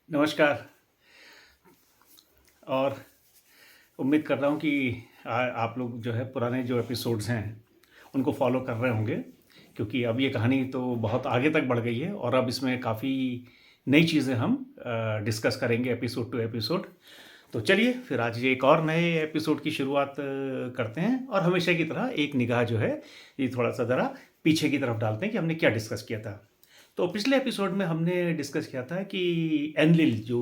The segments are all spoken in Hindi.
नमस्कार। और उम्मीद कर रहा हूँ कि आप लोग जो है पुराने जो एपिसोड्स हैं उनको फॉलो कर रहे होंगे, क्योंकि अब ये कहानी तो बहुत आगे तक बढ़ गई है और अब इसमें काफ़ी नई चीज़ें हम डिस्कस करेंगे एपिसोड टू एपिसोड। तो चलिए फिर आज ये एक और नए एपिसोड की शुरुआत करते हैं और हमेशा की तरह एक निगाह जो है ये थोड़ा सा ज़रा पीछे की तरफ डालते हैं कि हमने क्या डिस्कस किया था। तो पिछले एपिसोड में हमने डिस्कस किया था कि एनलिल जो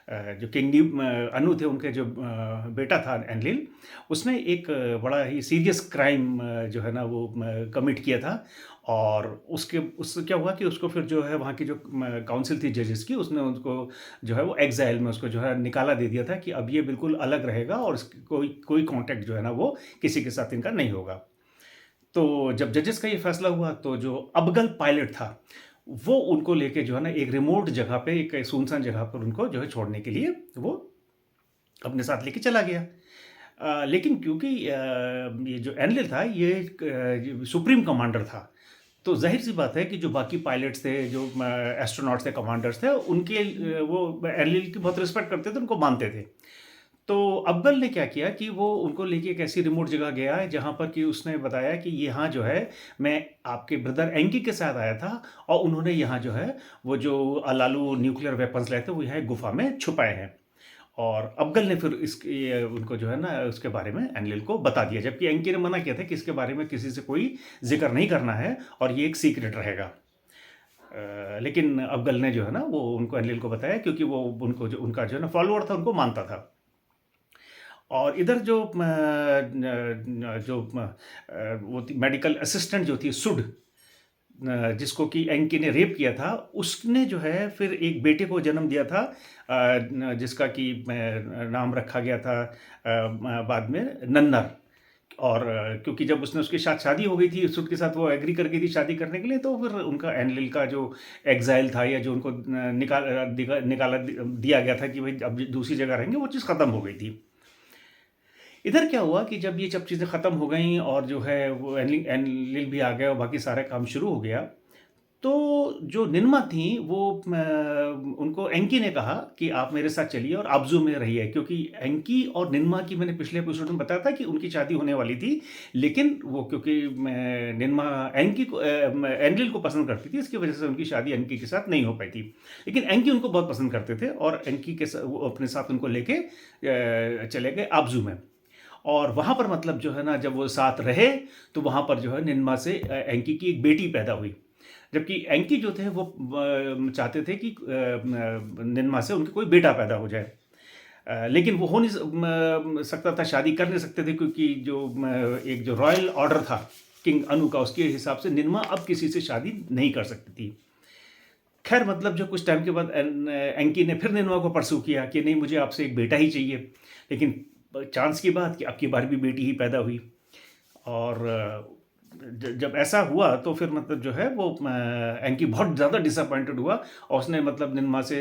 किंगडम अनु थे, उनके जो बेटा था एनलिल, उसने एक बड़ा ही सीरियस क्राइम जो है ना वो कमिट किया था। और उसके उससे क्या हुआ कि उसको फिर जो है वहाँ की जो काउंसिल थी जजेस की, उसने उसको जो है वो एग्जाइल में उसको जो है निकाला दे दिया था कि अब ये बिल्कुल अलग रहेगा और कोई कोई कांटेक्ट जो है ना वो किसी के साथ इनका नहीं होगा। तो जब जजेस का ये फैसला हुआ तो जो अबगल पायलट था वो उनको लेके जो है ना एक रिमोट जगह पे, एक सुनसान जगह पर उनको जो है छोड़ने के लिए वो अपने साथ लेके चला गया। लेकिन क्योंकि ये जो एनलिल था ये सुप्रीम कमांडर था, तो जाहिर सी बात है कि जो बाकी पायलट्स थे, जो एस्ट्रोनॉट्स थे, कमांडर्स थे, उनके वो एनलिल की बहुत रिस्पेक्ट करते थे, उनको मानते थे। तो अव्वल ने क्या किया कि वो उनको लेके एक ऐसी रिमोट जगह गया है जहाँ पर कि उसने बताया कि यहाँ जो है मैं आपके ब्रदर एंकी के साथ आया था और उन्होंने यहाँ जो है वो जो अलालू न्यूक्लियर वेपन्स लाए थे वो यहाँ एक गुफा में छुपाए हैं। और अफगल ने फिर उनको जो है ना उसके बारे में एनलिल को बता दिया, जबकि एंकी ने मना किया था कि इसके बारे में किसी से कोई जिक्र नहीं करना है और ये एक सीक्रेट रहेगा। लेकिन अफगल ने जो है ना वो उनको एनलिल को बताया, क्योंकि वो उनको जो उनका जो है ना फॉलोअर था, उनको मानता था। और इधर जो वो थी मेडिकल असिस्टेंट जो थी सुड, जिसको कि एंकी ने रेप किया था, उसने जो है फिर एक बेटे को जन्म दिया था, जिसका कि नाम रखा गया था बाद में नन्नर। और क्योंकि जब उसने उसके साथ शादी हो गई थी, सुड के साथ वो एग्री कर गई थी शादी करने के लिए, तो फिर उनका एनलिल का जो एग्जाइल था या जो उनको निकाला दिया गया था कि भाई अब दूसरी जगह रहेंगे, वो चीज़ ख़त्म हो गई थी। इधर क्या हुआ कि जब ये सब चीज़ें ख़त्म हो गईं और जो है वो एनलिल भी आ गया और बाकी सारा काम शुरू हो गया, तो जो निन्मा थी वो उनको एंकी ने कहा कि आप मेरे साथ चलिए और आब्जू में रहिए, क्योंकि एंकी और निन्मा की मैंने पिछले एपिसोड में बताया था कि उनकी शादी होने वाली थी। लेकिन वो क्योंकि निन्मा एंकी को एनलिल को पसंद करती थी, इसकी वजह से उनकी शादी एंकी के साथ नहीं हो पाई थी। लेकिन एंकी उनको बहुत पसंद करते थे और एंकी के वो अपने साथ उनको लेके चले गए आब्जू में। और वहाँ पर मतलब जो है ना जब वो साथ रहे तो वहाँ पर जो है निन्मा से एंकी की एक बेटी पैदा हुई। जबकि एंकी जो थे वो चाहते थे कि निन्मा से उनके कोई बेटा पैदा हो जाए। लेकिन वो हो नहीं सकता था, शादी कर नहीं सकते थे, क्योंकि जो एक जो रॉयल ऑर्डर था किंग अनु का, उसके हिसाब से निन्मा अब किसी से शादी नहीं कर सकती थी। खैर मतलब जो कुछ टाइम के बाद एंकी ने फिर निन्मा को परसू किया कि नहीं, मुझे आपसे एक बेटा ही चाहिए। लेकिन चांस की बात कि अब की बार भी बेटी ही पैदा हुई। और जब ऐसा हुआ तो फिर मतलब जो है वो एंकी बहुत ज़्यादा डिसअपॉइंटेड हुआ और उसने मतलब निन्मा से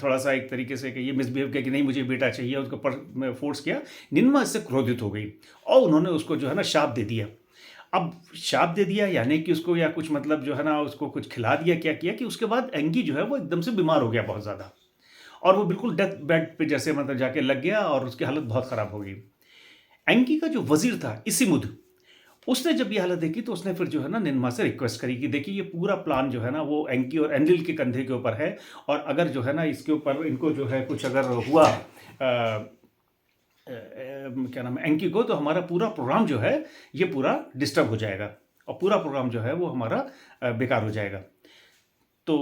थोड़ा सा एक तरीके से कि ये मिसबिहेव किया कि नहीं मुझे बेटा चाहिए, उसको पर फोर्स किया। निन्मा इससे क्रोधित हो गई और उन्होंने उसको जो है ना शाप दे दिया। अब शाप दे दिया यानी कि उसको या कुछ मतलब जो है ना उसको कुछ खिला दिया, क्या किया कि उसके बाद एंकी जो है वो एकदम से बीमार हो गया बहुत ज़्यादा, और वो बिल्कुल डेथ बेड पे जैसे मतलब जाके लग गया और उसकी हालत बहुत ख़राब हो गई। एंकी का जो वज़ीर था इसिमुद, उसने जब ये हालत देखी तो उसने फिर जो है ना निन्मा से रिक्वेस्ट करी कि देखिए ये पूरा प्लान जो है ना वो एंकी और एंडिल के कंधे के ऊपर है, और अगर जो है ना इसके ऊपर इनको जो है कुछ अगर हुआ क्या नाम है एंकी को, तो हमारा पूरा प्रोग्राम जो है ये पूरा डिस्टर्ब हो जाएगा और पूरा प्रोग्राम जो है वो हमारा बेकार हो जाएगा। तो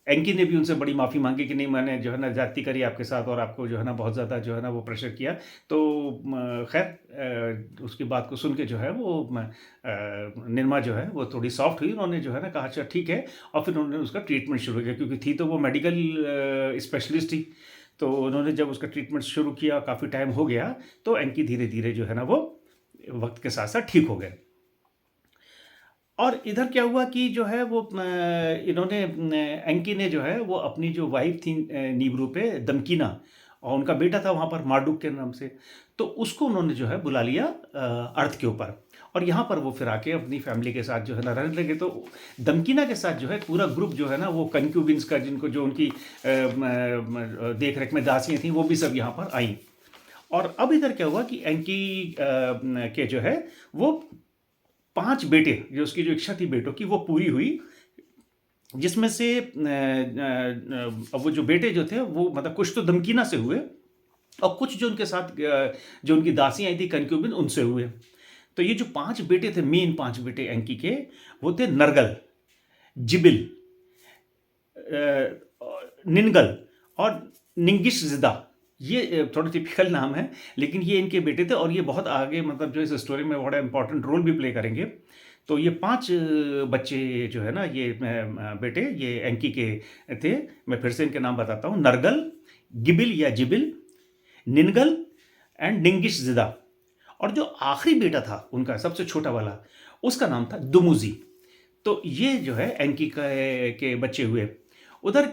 एंकी ने भी उनसे बड़ी माफ़ी मांगी कि नहीं मैंने जो है ना ज़्यादती करी आपके साथ और आपको जो है ना बहुत ज़्यादा जो है ना वो प्रेशर किया। तो खैर उसकी बात को सुन के जो है वो निरमा जो है वो थोड़ी सॉफ्ट हुई, उन्होंने जो है ना कहा अच्छा ठीक है, और फिर उन्होंने उसका ट्रीटमेंट शुरू किया, क्योंकि थी तो वो मेडिकल स्पेशलिस्ट ही। तो उन्होंने जब उसका ट्रीटमेंट शुरू किया, काफ़ी टाइम हो गया, तो एंकी धीरे धीरे जो है ना वो वक्त के साथ साथ ठीक हो गए। और इधर क्या हुआ कि जो है वो इन्होंने एंकी ने जो है वो अपनी जो वाइफ थी नीब्रू पे दमकीना, और उनका बेटा था वहाँ पर मार्डुक के नाम से, तो उसको उन्होंने जो है बुला लिया अर्थ के ऊपर। और यहाँ पर वो फिर आके अपनी फैमिली के साथ जो है ना रहने लगे। तो दमकीना के साथ जो है पूरा ग्रुप जो है ना वो कंक्यूबिन्स का, जिनको जो उनकी देख रेख में दासियाँ थीं, वो भी सब यहाँ पर आईं। और अब इधर क्या हुआ कि एंकी के जो है वो 5 बेटे, जो उसकी जो इच्छा थी बेटों की, वो पूरी हुई। जिसमें से अब वो जो बेटे जो थे वो मतलब कुछ तो दमकीना से हुए, और कुछ जो उनके साथ जो उनकी दासियाँ आई थी कंक्यूबिन, उनसे हुए। तो ये जो 5 बेटे थे, मेन 5 बेटे एंकी के, वो थे नरगल, जिबिल, निनगल और निंगिशजिदा। ये थोड़ा टिपिकल नाम है, लेकिन ये इनके बेटे थे, और ये बहुत आगे मतलब जो इस स्टोरी में बड़ा इंपॉर्टेंट रोल भी प्ले करेंगे। तो ये 5 बच्चे जो है ना, ये बेटे, ये एंकी के थे। मैं फिर से इनके नाम बताता हूँ: नरगल, गिबिल या जिबिल, निनगल एंड निंगिशजिदा। और जो आखिरी बेटा था उनका, सबसे छोटा वाला, उसका नाम था दुमुजी। तो ये जो है एंकी के बच्चे हुए। उधर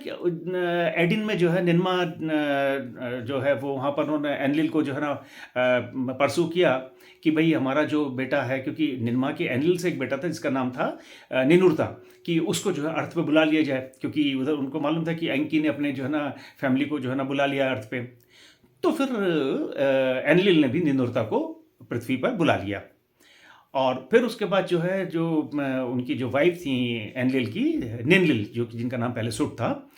एडिन में जो है निन्मा जो है वो वहाँ पर उन्होंने एनलिल को जो है ना परसू किया कि भाई हमारा जो बेटा है, क्योंकि निन्मा के एनलिल से एक बेटा था जिसका नाम था निनुरता, कि उसको जो है अर्थ पे बुला लिया जाए, क्योंकि उधर उनको मालूम था कि एंकी ने अपने जो है ना फैमिली को जो है ना बुला लिया अर्थ पे। तो फिर एनलिल ने भी निनुरता को पृथ्वी पर बुला लिया। और फिर उसके बाद जो है जो उनकी जो वाइफ थी एनलिल की, निनलिल, जो कि जिनका नाम पहले सुट था,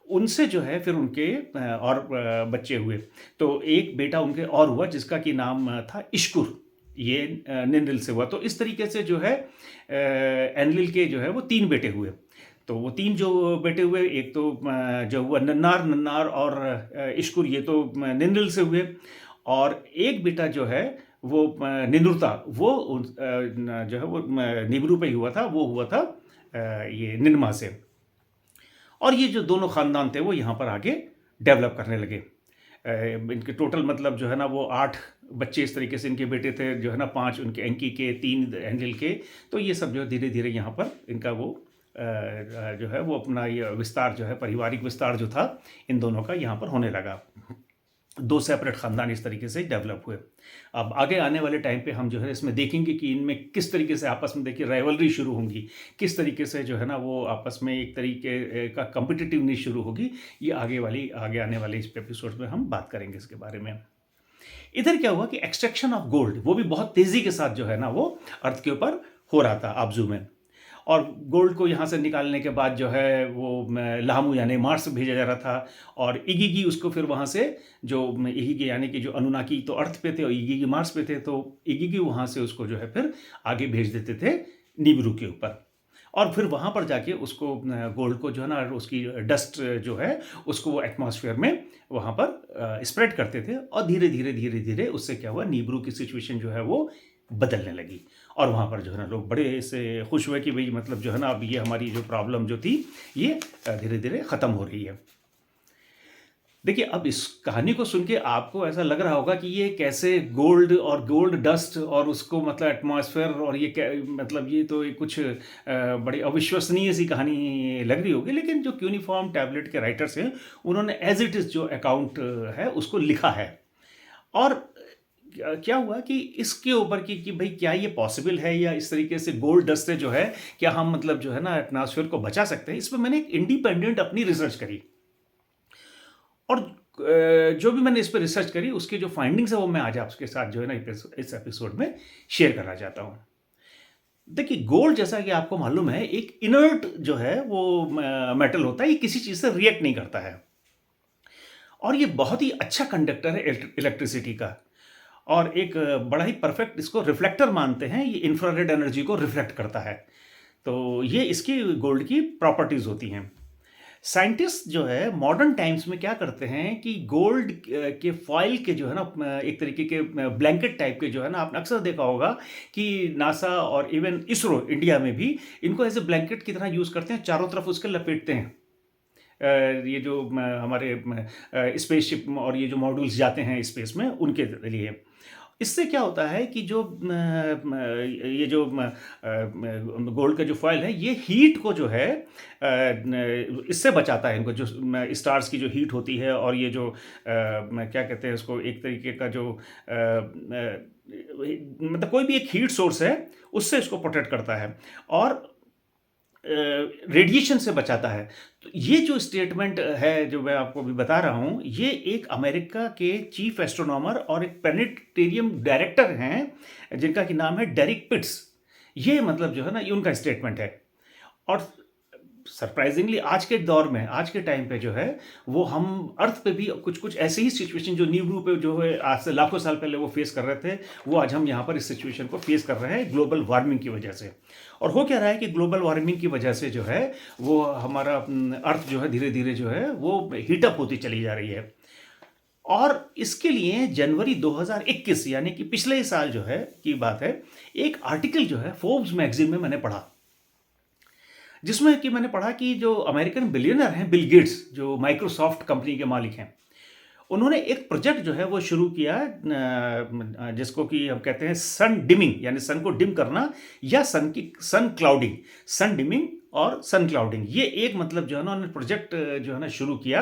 उनसे जो है फिर उनके और बच्चे हुए। तो एक बेटा उनके और हुआ जिसका कि नाम था इश्कुर, ये निनलिल से हुआ। तो इस तरीके से जो है एनलिल के जो है वो 3 बेटे हुए। तो वो 3 जो बेटे हुए, एक तो जो हुआ नन्नार और इश्कुर, ये तो निनलिल से हुए। और एक बेटा जो है वो निनुरता, वो जो है वो निब्रू पे ही हुआ था, वो हुआ था ये निनमा से। और ये जो दोनों ख़ानदान थे वो यहाँ पर आगे डेवलप करने लगे। इनके टोटल मतलब जो है ना वो 8 बच्चे इस तरीके से इनके बेटे थे, जो है ना 5 उनके एंकी के, 3 एंजिल के। तो ये सब जो है धीरे धीरे यहाँ पर इनका वो जो है वो अपना ये विस्तार जो है, पारिवारिक विस्तार जो था इन दोनों का, यहाँ पर होने लगा। 2 सेपरेट ख़ानदान इस तरीके से डेवलप हुए। अब आगे आने वाले टाइम पे हम जो है इसमें देखेंगे कि इनमें किस तरीके से आपस में देखिए राइवलरी शुरू होंगी, किस तरीके से जो है ना वो आपस में एक तरीके का कॉम्पिटिटिवनेस शुरू होगी। ये आगे आने वाले इस एपिसोड में हम बात करेंगे इसके बारे में। इधर क्या हुआ कि एक्सट्रैक्शन ऑफ गोल्ड वो भी बहुत तेज़ी के साथ जो है ना वो अर्थ के ऊपर हो रहा था, आब्जू में। और गोल्ड को यहाँ से निकालने के बाद जो है वो लामू यानी मार्स भेजा जा रहा था, और इगिगी उसको फिर वहाँ से जो इगिगी यानी कि जो अनुनाकी तो अर्थ पे थे और इगिगी मार्स पे थे, तो इगिगी वहाँ से उसको जो है फिर आगे भेज देते थे निबिरू के ऊपर। और फिर वहाँ पर जाके उसको गोल्ड को जो है ना उसकी डस्ट जो है उसको वो एटमॉस्फेयर में वहाँ पर स्प्रेड करते थे, और धीरे धीरे धीरे धीरे उससे क्या हुआ, निबिरू की सिचुएशन जो है वो बदलने लगी। और वहाँ पर जो है ना लोग बड़े से खुश हुए कि भाई मतलब जो है ना अब ये हमारी जो प्रॉब्लम जो थी ये धीरे धीरे ख़त्म हो रही है। देखिए, अब इस कहानी को सुन के आपको ऐसा लग रहा होगा कि ये कैसे गोल्ड और गोल्ड डस्ट और उसको मतलब एटमॉस्फेयर, और ये क्या मतलब ये तो कुछ बड़ी अविश्वसनीय सी कहानी लग रही होगी। लेकिन जो क्यूनिफॉर्म टैबलेट के राइटर्स हैं उन्होंने एज इट इज़ जो अकाउंट है उसको लिखा है। और क्या हुआ कि इसके ऊपर कि भाई क्या ये पॉसिबल है, या इस तरीके से गोल्ड डस्ट से जो है क्या हम मतलब जो है ना एटमॉस्फेयर को बचा सकते हैं, इस पर मैंने एक इंडिपेंडेंट अपनी रिसर्च करी। और जो भी मैंने इस पर रिसर्च करी उसके जो फाइंडिंग्स है वो मैं आज आपके साथ जो है ना इस एपिसोड में शेयर करना चाहता हूँ। देखिए, गोल्ड जैसा कि आपको मालूम है एक इनर्ट जो है वो मेटल होता है, ये किसी चीज़ से रिएक्ट नहीं करता है, और ये बहुत ही अच्छा कंडक्टर है इलेक्ट्रिसिटी का। और एक बड़ा ही परफेक्ट इसको रिफ्लेक्टर मानते हैं, ये इंफ्रारेड एनर्जी को रिफ्लेक्ट करता है। तो ये इसकी गोल्ड की प्रॉपर्टीज़ होती हैं। साइंटिस्ट जो है मॉडर्न टाइम्स में क्या करते हैं कि गोल्ड के फॉइल के जो है ना एक तरीके के ब्लैंकेट टाइप के जो है ना, आपने अक्सर देखा होगा कि नासा और इवन इसरो इंडिया में भी इनको ऐसे ब्लैंकेट की तरह यूज़ करते हैं, चारों तरफ उसके लपेटते हैं। ये जो हमारे स्पेसशिप और ये जो मॉड्यूल्स जाते हैं स्पेस में उनके लिए। इससे क्या होता है कि जो ये जो गोल्ड का जो फॉयल है, ये हीट को जो है इससे बचाता है इनको, जो स्टार्स की जो हीट होती है, और ये जो क्या कहते हैं उसको, एक तरीके का जो मतलब कोई भी एक हीट सोर्स है, उससे इसको प्रोटेक्ट करता है और रेडिएशन से बचाता है। तो ये जो स्टेटमेंट है जो मैं आपको अभी बता रहा हूँ, ये एक अमेरिका के चीफ एस्ट्रोनॉमर और एक प्लैनेटेरियम डायरेक्टर हैं, जिनका कि नाम है डेरिक पिट्स। ये मतलब जो है ना, ये उनका स्टेटमेंट है। और सरप्राइजिंगली आज के दौर में, आज के टाइम पे जो है, वो हम अर्थ पे भी कुछ कुछ ऐसे ही सिचुएशन जो नीबिरू पे जो है आज से लाखों साल पहले वो फेस कर रहे थे, वो आज हम यहाँ पर इस सिचुएशन को फेस कर रहे हैं ग्लोबल वार्मिंग की वजह से। और हो क्या रहा है कि ग्लोबल वार्मिंग की वजह से जो है, वो हमारा अर्थ जो है धीरे धीरे जो है वो हीटअप होती चली जा रही है। और इसके लिए जनवरी 2021 यानी कि पिछले ही साल जो है की बात है, एक आर्टिकल जो है फोर्ब्स मैगजीन में मैंने पढ़ा, जिसमें कि मैंने पढ़ा कि जो अमेरिकन बिलियनर हैं बिल गेट्स, जो माइक्रोसॉफ्ट कंपनी के मालिक हैं, उन्होंने एक प्रोजेक्ट जो है वो शुरू किया, जिसको कि हम कहते हैं सन डिमिंग, यानी सन को डिम करना, या सन क्लाउडिंग, सन डिमिंग और सन क्लाउडिंग। ये एक मतलब जो है ना, उन्होंने प्रोजेक्ट जो है ना शुरू किया।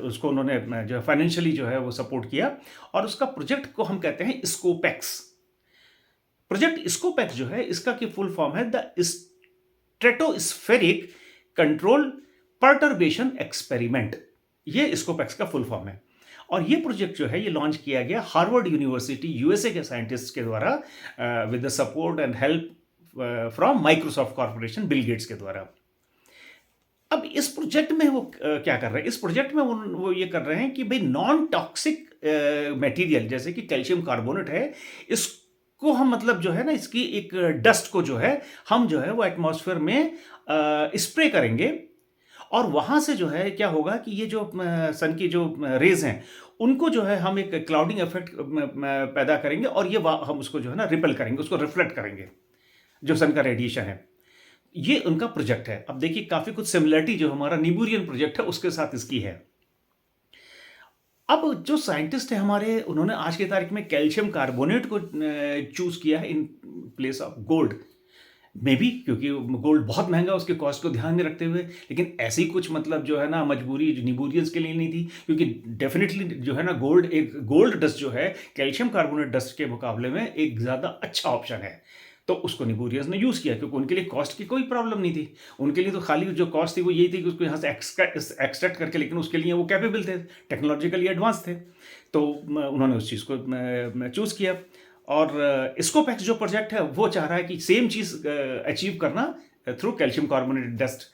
उसको उन्होंने जो है फाइनेंशियली जो है वो सपोर्ट किया, और उसका प्रोजेक्ट को हम कहते हैं स्कोपेक्स। प्रोजेक्ट स्कोपेक्स जो है, इसका की फुल फॉर्म है the stratospheric control perturbation experiment. ये स्कोपेक्स का फुल फॉर्म है। और ये प्रोजेक्ट जो है ये लॉन्च किया गया हार्वर्ड यूनिवर्सिटी यूएसए के साइंटिस्ट के द्वारा, with the support and help from Microsoft corporation, Bill Gates के द्वारा। अब इस प्रोजेक्ट में वो क्या कर रहे हैं, इस प्रोजेक्ट में वो ये कर रहे हैं कि भाई नॉन टॉक्सिक मटेरियल जैसे कि कैल्शियम कार्बोनेट है, इसको हम मतलब जो है ना, इसकी एक डस्ट को जो है हम जो है वो एटमॉस्फेयर में स्प्रे करेंगे, और वहां से जो है क्या होगा कि ये जो सन की जो रेज हैं, उनको जो है हम एक क्लाउडिंग इफेक्ट पैदा करेंगे, और ये हम उसको जो है ना रिपेल करेंगे, उसको रिफ्लेक्ट करेंगे जो सन का रेडिएशन है। ये उनका प्रोजेक्ट है। अब देखिए काफी कुछ सिमिलरिटी जो हमारा नीबूरियन प्रोजेक्ट है उसके साथ इसकी है। अब जो साइंटिस्ट है हमारे, उन्होंने आज की तारीख में कैल्शियम कार्बोनेट को चूज किया है in place of gold. May be क्योंकि गोल्ड बहुत महंगा, उसके कॉस्ट को ध्यान में रखते हुए। लेकिन ऐसी कुछ मतलब जो है ना मजबूरी नीबूरियंस के लिए नहीं थी, क्योंकि डेफिनेटली जो है ना गोल्ड डस्ट जो है कैल्शियम कार्बोनेट डस्ट के मुकाबले में एक ज़्यादा अच्छा ऑप्शन है। तो उसको नीबूरियंस ने यूज़ किया, क्योंकि उनके लिए कॉस्ट की कोई प्रॉब्लम नहीं थी। उनके लिए तो खाली जो कॉस्ट थी वो यही थी कि उसको यहाँ से एक्सट्रैक्ट करके, लेकिन उसके लिए वो कैपेबल थे, टेक्नोलॉजिकली एडवांस थे, तो उन्होंने उस चीज़ को चूज़ किया। और स्कोपेक्स जो प्रोजेक्ट है वो चाह रहा है कि सेम चीज़ अचीव करना थ्रू कैल्शियम कार्बोनेट डस्ट।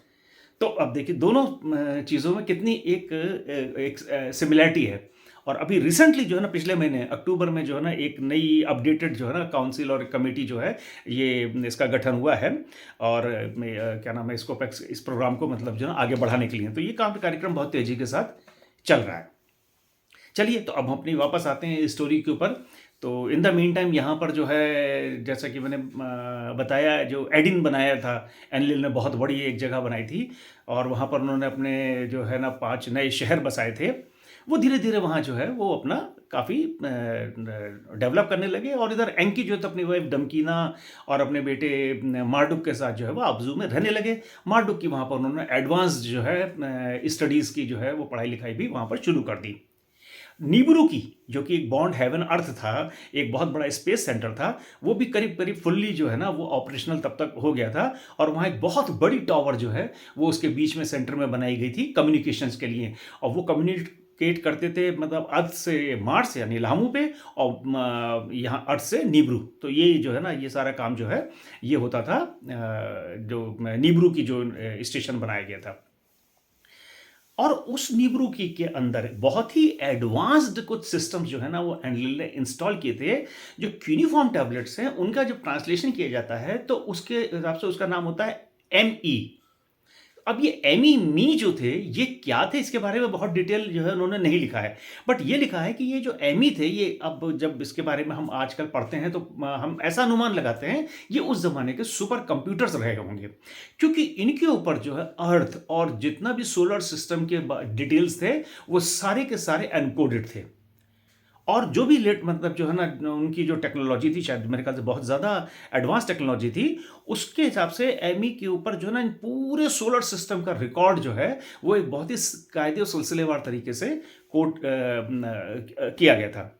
तो अब देखिए दोनों चीज़ों में कितनी एक सिमिलैरिटी है। और अभी रिसेंटली जो है ना, पिछले महीने अक्टूबर में जो है ना, एक नई अपडेटेड जो है ना काउंसिल और कमेटी जो है, ये इसका गठन हुआ है, और क्या नाम है, स्कोपेक्स इस प्रोग्राम को मतलब जो है ना आगे बढ़ाने के लिए। तो ये कार्यक्रम बहुत तेज़ी के साथ चल रहा है। चलिए, तो अब हम अपनी वापस आते हैं स्टोरी के ऊपर। तो इन द मीन टाइम यहाँ पर जो है, जैसा कि मैंने बताया, जो एडिन बनाया था, एनलिल ने बहुत बड़ी एक जगह बनाई थी, और वहाँ पर उन्होंने अपने जो है ना 5 नए शहर बसाए थे। वो धीरे धीरे वहाँ जो है वो अपना काफ़ी डेवलप करने लगे। और इधर एंकी जो है तो अपनी वाइफ डमकीना और अपने बेटे मार्डुक के साथ जो है वो आबजू में रहने लगे। मार्डुक की वहाँ पर उन्होंने एडवांस जो है स्टडीज़ की जो है वो पढ़ाई लिखाई भी वहाँ पर शुरू कर दी। नीबरू की, जो कि एक बॉन्ड हेवन अर्थ था, एक बहुत बड़ा स्पेस सेंटर था, वो भी करीब करीब फुल्ली जो है ना वो ऑपरेशनल तब तक हो गया था। और वहाँ एक बहुत बड़ी टावर जो है वो उसके बीच में सेंटर में बनाई गई थी कम्युनिकेशंस के लिए। और वो कम्युनिकेट करते थे मतलब अर्थ से मार्स यानी लामू पे, और यहाँ अर्थ से नीबरू। तो ये जो है ना ये सारा काम जो है ये होता था, जो नीबरू की जो स्टेशन बनाया गया था। और उस नीबरू की के अंदर बहुत ही एडवांस्ड कुछ सिस्टम्स जो है ना वो एनलिल ने इंस्टॉल किए थे। जो क्यूनिफॉर्म टैबलेट्स हैं उनका जब ट्रांसलेशन किया जाता है तो उसके हिसाब से उसका नाम होता है ME। अब ये एमी मी जो थे ये क्या थे, इसके बारे में बहुत डिटेल जो है उन्होंने नहीं लिखा है। बट ये लिखा है कि ये जो एमी थे, ये अब जब इसके बारे में हम आजकल पढ़ते हैं तो हम ऐसा अनुमान लगाते हैं ये उस जमाने के सुपर कंप्यूटर्स रहे होंगे, क्योंकि इनके ऊपर जो है अर्थ और जितना भी सोलर सिस्टम के डिटेल्स थे वो सारे के सारे एनकोडेड थे। और जो भी लेट मतलब जो है ना उनकी जो टेक्नोलॉजी थी शायद मेरे ख्याल से बहुत ज़्यादा एडवांस टेक्नोलॉजी थी, उसके हिसाब से एमी के ऊपर जो है ना इन पूरे सोलर सिस्टम का रिकॉर्ड जो है वो एक बहुत ही कायदे और सिलसिलेवार तरीके से कोट किया गया था।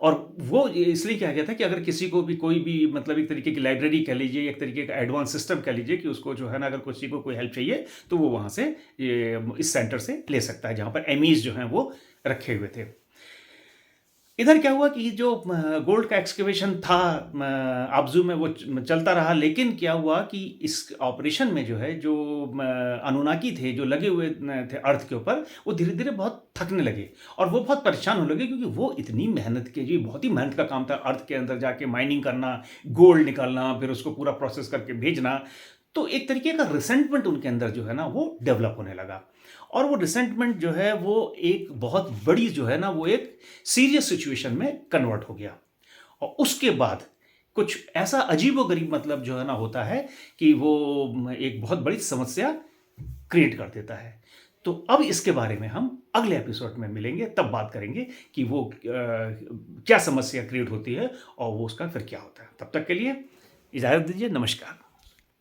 और वो इसलिए किया गया था कि अगर किसी को भी कोई भी मतलब एक तरीके की लाइब्रेरी कह लीजिए, एक तरीके का एडवांस सिस्टम कह लीजिए कि उसको जो है ना अगर किसी को कोई हेल्प चाहिए तो वो वहाँ से इस सेंटर से ले सकता है जहाँ पर एमीज़ जो हैं वो रखे हुए थे। इधर क्या हुआ कि जो गोल्ड का एक्सकवेशन था आबजू में वो चलता रहा, लेकिन क्या हुआ कि इस ऑपरेशन में जो है जो अनुनाकी थे जो लगे हुए थे अर्थ के ऊपर, वो धीरे धीरे बहुत थकने लगे और वो बहुत परेशान होने लगे क्योंकि वो इतनी मेहनत की जी बहुत ही मेहनत का काम था अर्थ के अंदर जाके माइनिंग करना, गोल्ड निकालना, फिर उसको पूरा प्रोसेस करके भेजना। तो एक तरीके का रिसेंटमेंट उनके अंदर जो है ना वो डेवलप होने लगा और वो रिसेंटमेंट जो है वो एक बहुत बड़ी जो है ना वो एक सीरियस सिचुएशन में कन्वर्ट हो गया। और उसके बाद कुछ ऐसा अजीबोगरीब मतलब जो है ना होता है कि वो एक बहुत बड़ी समस्या क्रिएट कर देता है। तो अब इसके बारे में हम अगले एपिसोड में मिलेंगे, तब बात करेंगे कि वो क्या समस्या क्रिएट होती है और वो उसका फिर क्या होता है। तब तक के लिए इजाज़त दीजिए, नमस्कार।